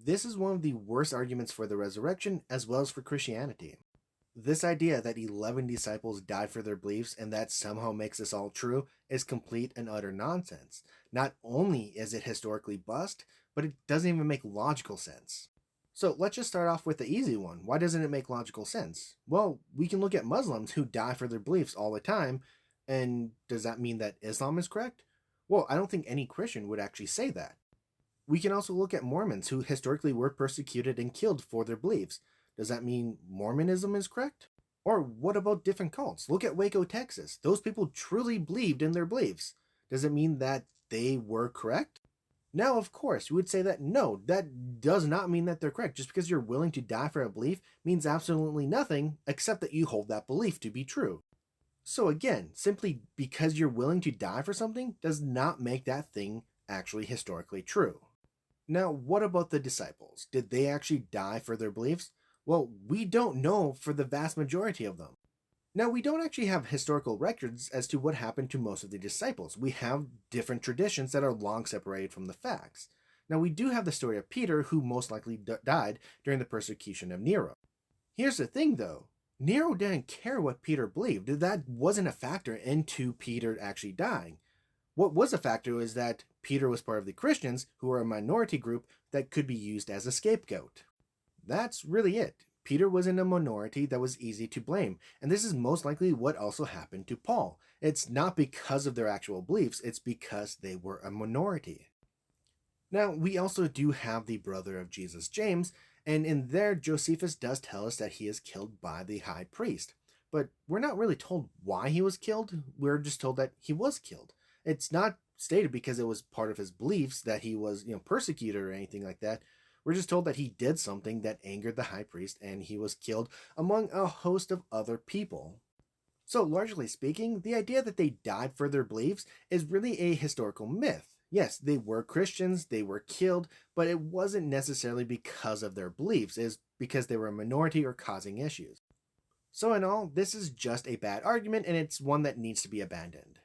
This is one of the worst arguments for the resurrection as well as for Christianity. This idea that 11 disciples died for their beliefs and that somehow makes this all true is complete and utter nonsense. Not only is it historically bust, but it doesn't even make logical sense. So let's just start off with the easy one. Why doesn't it make logical sense? Well, we can look at Muslims who die for their beliefs all the time, and does that mean that Islam is correct? Well, I don't think any Christian would actually say that. We can also look at Mormons who historically were persecuted and killed for their beliefs. Does that mean Mormonism is correct? Or what about different cults? Look at Waco, Texas. Those people truly believed in their beliefs. Does it mean that they were correct? Now, of course, you would say that no, that does not mean that they're correct. Just because you're willing to die for a belief means absolutely nothing except that you hold that belief to be true. So again, simply because you're willing to die for something does not make that thing actually historically true. Now, what about the disciples? Did they actually die for their beliefs? Well, we don't know for the vast majority of them. Now, we don't actually have historical records as to what happened to most of the disciples. We have different traditions that are long separated from the facts. Now, we do have the story of Peter, who most likely died during the persecution of Nero. Here's the thing, though. Nero didn't care what Peter believed. That wasn't a factor into Peter actually dying. What was a factor is that Peter was part of the Christians, who were a minority group that could be used as a scapegoat. That's really it. Peter was in a minority that was easy to blame, and this is most likely what also happened to Paul. It's not because of their actual beliefs, it's because they were a minority. Now, we also do have the brother of Jesus, James, and in there, Josephus does tell us that he is killed by the high priest. But we're not really told why he was killed, we're just told that he was killed. It's not stated because it was part of his beliefs that he was, persecuted or anything like that. We're just told that he did something that angered the high priest and he was killed among a host of other people. So, largely speaking, the idea that they died for their beliefs is really a historical myth. Yes, they were Christians, they were killed, but it wasn't necessarily because of their beliefs, it's because they were a minority or causing issues. So, in all, this is just a bad argument and it's one that needs to be abandoned.